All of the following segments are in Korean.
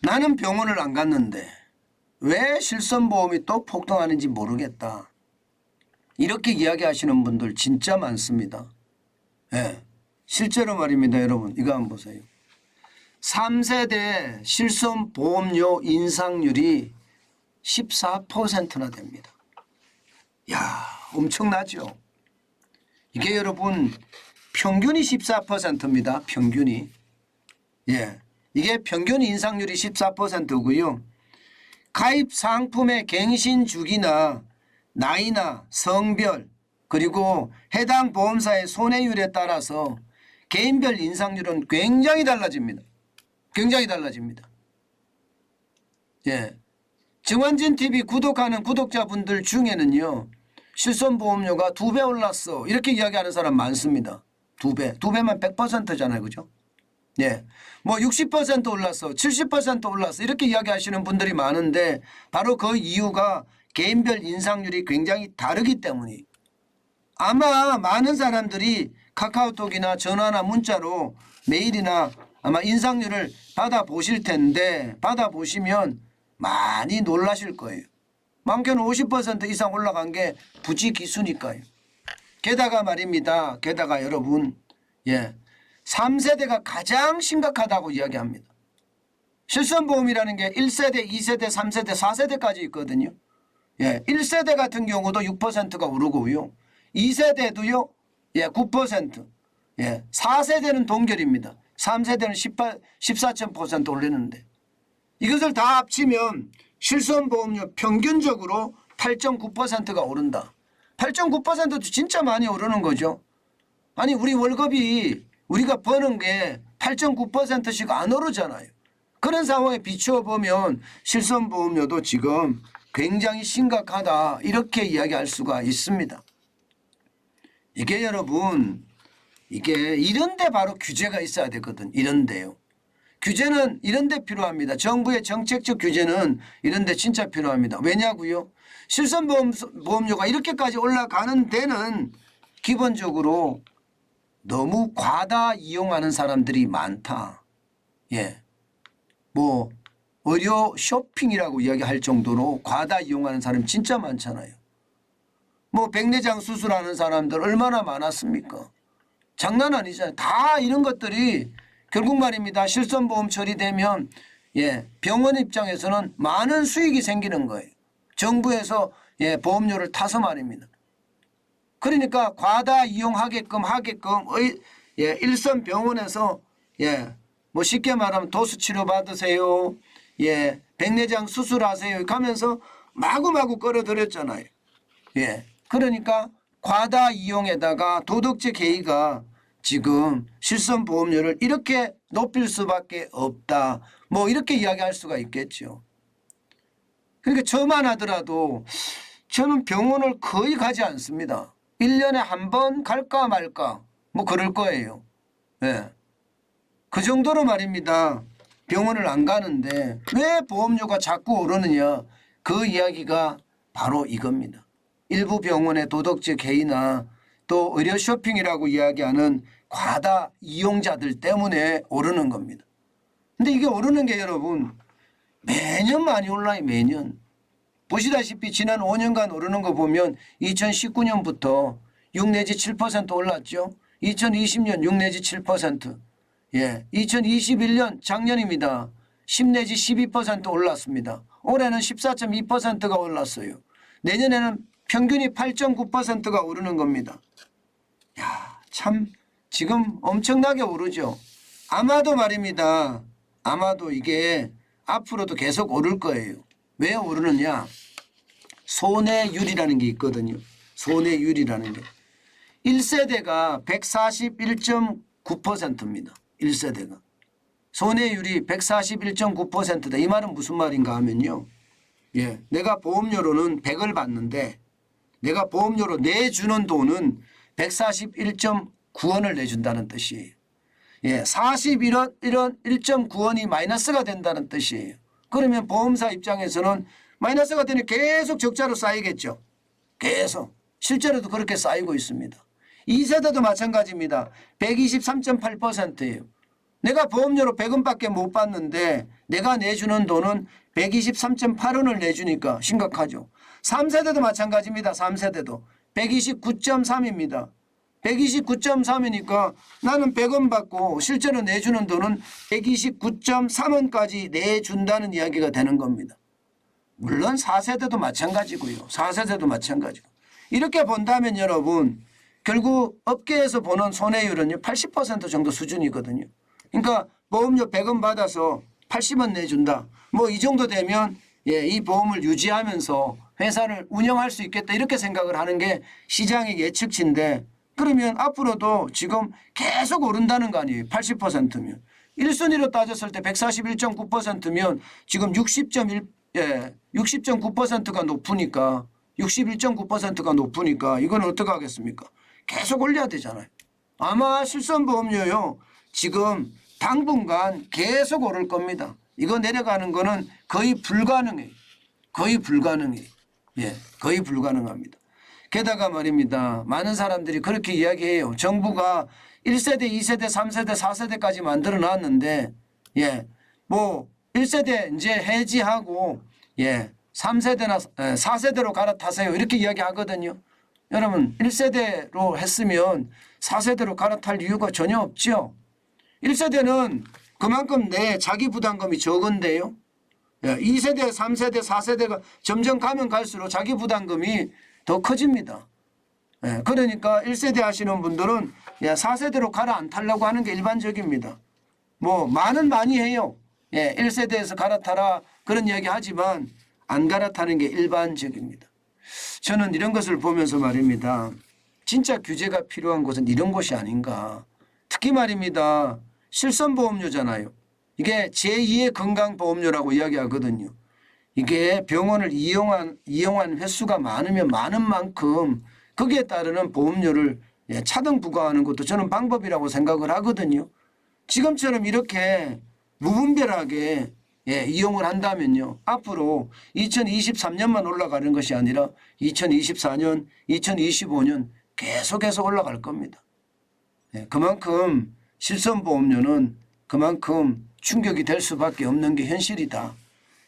나는 병원을 안 갔는데 왜 실손보험이 또 폭등하는지 모르겠다. 이렇게 이야기하시는 분들 진짜 많습니다. 예. 실제로 말입니다. 여러분 이거 한번 보세요. 3세대 실손보험료 인상률이 14%나 됩니다. 야, 엄청나죠. 이게 여러분 평균이 14%입니다. 평균이. 예. 이게 평균 인상률이 14%고요. 가입 상품의 갱신 주기나 나이나 성별 그리고 해당 보험사의 손해율에 따라서 개인별 인상률은 굉장히 달라집니다. 굉장히 달라집니다. 예. 정환진 TV 구독하는 구독자분들 중에는요. 실손보험료가 2배 올랐어. 이렇게 이야기하는 사람 많습니다. 2배. 2배만 100%잖아요. 그죠? 예. 뭐 60% 올랐어. 70% 올랐어. 이렇게 이야기하시는 분들이 많은데 바로 그 이유가 개인별 인상률이 굉장히 다르기 때문이. 아마 많은 사람들이 카카오톡이나 전화나 문자로 메일이나 아마 인상률을 받아보실 텐데 받아보시면 많이 놀라실 거예요. 많게는 50% 이상 올라간 게 부지기수니까요. 게다가 말입니다. 게다가 여러분 3세대가 가장 심각하다고 이야기합니다. 실손보험이라는 게 1세대, 2세대, 3세대, 4세대까지 있거든요. 1세대 같은 경우도 6%가 오르고요. 2세대도요. 9%. 4세대는 동결입니다. 3세대는 14% 올리는데 이것을 다 합치면 실손보험료 평균적으로 8.9%가 오른다. 8.9%도 진짜 많이 오르는 거죠. 아니 우리 월급이 우리가 버는 게 8.9%씩 안 오르잖아요. 그런 상황에 비추어 보면 실손보험료도 지금 굉장히 심각하다 이렇게 이야기할 수가 있습니다. 이게 여러분 이게 이런데 바로 규제가 있어야 되거든. 이런데요. 규제는 이런데 필요합니다. 정부의 정책적 규제는 이런데 진짜 필요합니다. 왜냐고요? 실손보험료가 이렇게까지 올라가는 데는 기본적으로 너무 과다 이용하는 사람들이 많다. 뭐 의료 쇼핑이라고 이야기할 정도로 과다 이용하는 사람 진짜 많잖아요. 뭐 백내장 수술하는 사람들 얼마나 많았습니까? 장난 아니잖아요. 다 이런 것들이 결국 말입니다. 실손보험 처리되면 병원 입장에서는 많은 수익이 생기는 거예요. 정부에서 보험료를 타서 말입니다. 그러니까 과다 이용하게끔 일선 병원에서 뭐 쉽게 말하면 도수 치료 받으세요. 백내장 수술하세요. 이렇게 하면서 마구마구 끌어들였잖아요. 그러니까 과다 이용에다가 도덕적 해이가 지금 실손보험료를 이렇게 높일 수밖에 없다. 뭐 이렇게 이야기할 수가 있겠죠. 그러니까 저만 하더라도 저는 병원을 거의 가지 않습니다. 1년에 한 번 갈까 말까 뭐 그럴 거예요. 그 정도로 말입니다. 병원을 안 가는데 왜 보험료가 자꾸 오르느냐. 그 이야기가 바로 이겁니다. 일부 병원의 도덕적 해이나 또 의료 쇼핑이라고 이야기하는 과다 이용자들 때문에 오르는 겁니다. 근데 이게 오르는 게 여러분 매년 많이 올라요. 매년. 보시다시피 지난 5년간 오르는 거 보면 2019년부터 6 내지 7% 올랐죠. 2020년 6 내지 7%. 2021년 작년입니다. 10 내지 12% 올랐습니다. 올해는 14.2%가 올랐어요. 내년에는 평균이 8.9%가 오르는 겁니다. 야, 참 지금 엄청나게 오르죠. 아마도 말입니다. 아마도 이게 앞으로도 계속 오를 거예요. 왜 오르느냐. 손해율이라는 게 있거든요. 손해율이라는 게. 1세대가 141.9%입니다. 1세대가. 손해율이 141.9%다. 이 말은 무슨 말인가 하면요. 내가 보험료로는 100을 받는데 내가 보험료로 내주는 돈은 141.9원을 내준다는 뜻이에요. 41원, 1.9원이 마이너스가 된다는 뜻이에요. 그러면 보험사 입장에서는 마이너스가 되니 계속 적자로 쌓이겠죠. 계속. 실제로도 그렇게 쌓이고 있습니다. 2세대도 마찬가지입니다. 123.8%예요. 내가 보험료로 100원밖에 못 받는데 내가 내주는 돈은 123.8원을 내주니까 심각하죠. 3세대도 마찬가지입니다. 3세대도 129.3입니다. 129.3이니까 나는 100원 받고 실제로 내주는 돈은 129.3원까지 내준다는 이야기가 되는 겁니다. 물론 4세대도 마찬가지고요. 4세대도 마찬가지고. 이렇게 본다면 여러분 결국 업계에서 보는 손해율은요 80% 정도 수준이거든요. 그러니까 보험료 100원 받아서 80원 내준다. 뭐 이 정도 되면 이 보험을 유지하면서 회사를 운영할 수 있겠다 이렇게 생각을 하는 게 시장의 예측치인데 그러면 앞으로도 지금 계속 오른다는 거 아니에요. 80%면. 1순위로 따졌을 때 141.9%면 지금 60.9%가 높으니까 61.9%가 높으니까 이건 어떻게 하겠습니까? 계속 올려야 되잖아요. 아마 실손보험료요. 지금 당분간 계속 오를 겁니다. 이거 내려가는 거는 거의 불가능해요. 거의 불가능해요. 거의 불가능합니다. 게다가 말입니다. 많은 사람들이 그렇게 이야기해요. 정부가 1세대, 2세대, 3세대, 4세대까지 만들어 놨는데 뭐 1세대 이제 해지하고 3세대나 4세대로 갈아타세요. 이렇게 이야기하거든요. 여러분 1세대로 했으면 4세대로 갈아탈 이유가 전혀 없죠. 1세대는 그만큼 내 자기 부담금이 적은데요. 2세대, 3세대, 4세대가 점점 가면 갈수록 자기 부담금이 더 커집니다. 그러니까 1세대 하시는 분들은 4세대로 가라앉히려고 하는 게 일반적입니다. 뭐 많은 많이 해요. 1세대에서 갈아타라 그런 이야기 하지만 안 갈아타는 게 일반적입니다. 저는 이런 것을 보면서 말입니다. 진짜 규제가 필요한 곳은 이런 곳이 아닌가. 특히 말입니다. 실손보험료잖아요. 이게 제2의 건강보험료라고 이야기하거든요. 이게 병원을 이용한 횟수가 많으면 많은 만큼 거기에 따르는 보험료를 차등 부과하는 것도 저는 방법이라고 생각을 하거든요. 지금처럼 이렇게 무분별하게 이용을 한다면요. 앞으로 2023년만 올라가는 것이 아니라 2024년, 2025년 계속해서 올라갈 겁니다. 그만큼 실손보험료는 그만큼 충격이 될 수밖에 없는 게 현실이다.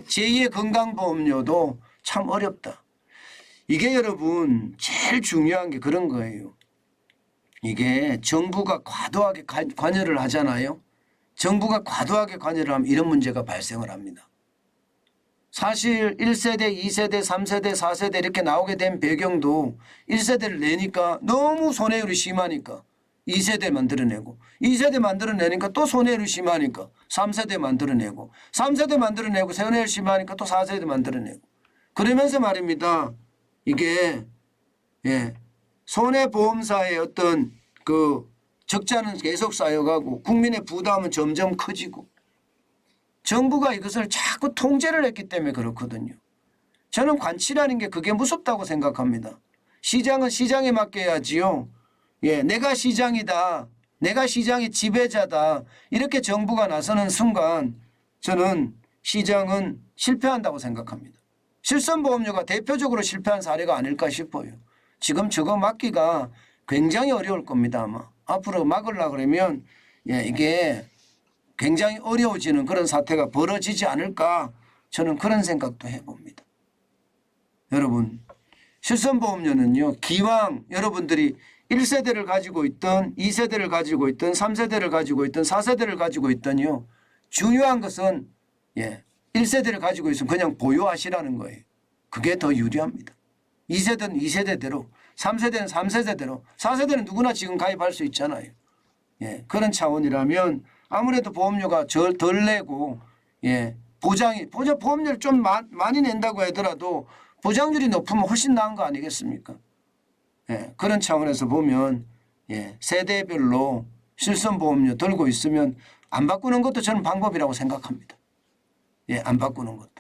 제2의 건강보험료도 참 어렵다. 이게 여러분 제일 중요한 게 그런 거예요. 이게 정부가 과도하게 관여를 하잖아요. 정부가 과도하게 관여를 하면 이런 문제가 발생을 합니다. 사실 1세대, 2세대, 3세대, 4세대 이렇게 나오게 된 배경도 1세대를 내니까 너무 손해율이 심하니까 2세대 만들어내고 2세대 만들어내니까 또 손해율이 심하니까 3세대 만들어내고 3세대 만들어내고 손해율이 심하니까 또 4세대 만들어내고 그러면서 말입니다. 이게 손해보험사의 어떤 그 적자는 계속 쌓여가고 국민의 부담은 점점 커지고 정부가 이것을 자꾸 통제를 했기 때문에 그렇거든요. 저는 관치라는 게 그게 무섭다고 생각합니다. 시장은 시장에 맡겨야지요. 내가 시장이다. 내가 시장의 지배자다. 이렇게 정부가 나서는 순간 저는 시장은 실패한다고 생각합니다. 실손보험료가 대표적으로 실패한 사례가 아닐까 싶어요. 지금 저거 막기가 굉장히 어려울 겁니다. 아마. 앞으로 막으려고 그러면 이게 굉장히 어려워지는 그런 사태가 벌어지지 않을까 저는 그런 생각도 해봅니다. 여러분 실손보험료는요. 기왕 여러분들이 1세대를 가지고 있던 2세대를 가지고 있던 3세대를 가지고 있던 4세대를 가지고 있던요. 중요한 것은 1세대를 가지고 있으면 그냥 보유하시라는 거예요. 그게 더 유리합니다. 2세대는 2세대대로 3세대는 3세대대로 4세대는 누구나 지금 가입할 수 있잖아요. 그런 차원이라면 아무래도 보험료가 덜 내고 보험료를 좀 많이 낸다고 하더라도 보장률이 높으면 훨씬 나은 거 아니겠습니까? 그런 차원에서 보면 세대별로 실손보험료 들고 있으면 안 바꾸는 것도 저는 방법이라고 생각합니다. 안 바꾸는 것도.